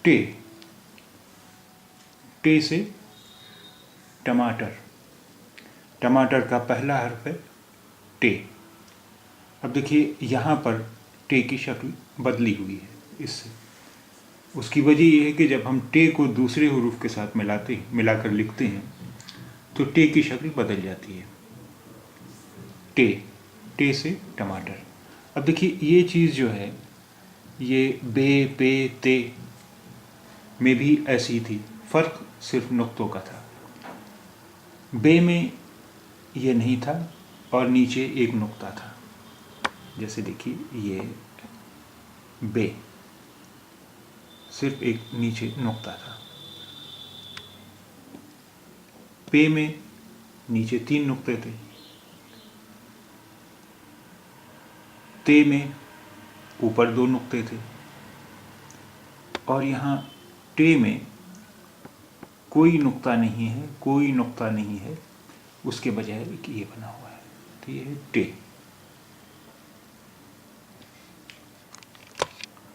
टे, टे से टमाटर, टमाटर का पहला हर्फ है टे। अब देखिए यहाँ पर टे की शक्ल बदली हुई है इससे। उसकी वजह यह है कि जब हम टे को दूसरे हुरूफ के साथ मिलाकर लिखते हैं तो टे की शक्ल बदल जाती है। टे, टे से टमाटर। अब देखिए ये चीज़ जो है ये बे, पे, ते में भी ऐसी थी, फ़र्क सिर्फ नुक्तों का था। बे में ये नहीं था और नीचे एक नुक्ता था। जैसे देखिए ये बे, सिर्फ एक नीचे नुक्ता था। पे में नीचे 3 नुक्ते थे। ते में ऊपर 2 नुक्ते थे। और यहाँ टे में कोई नुक्ता नहीं है, कोई नुक्ता नहीं है, उसके बजाय एक ये बना हुआ है, तो ये है टे।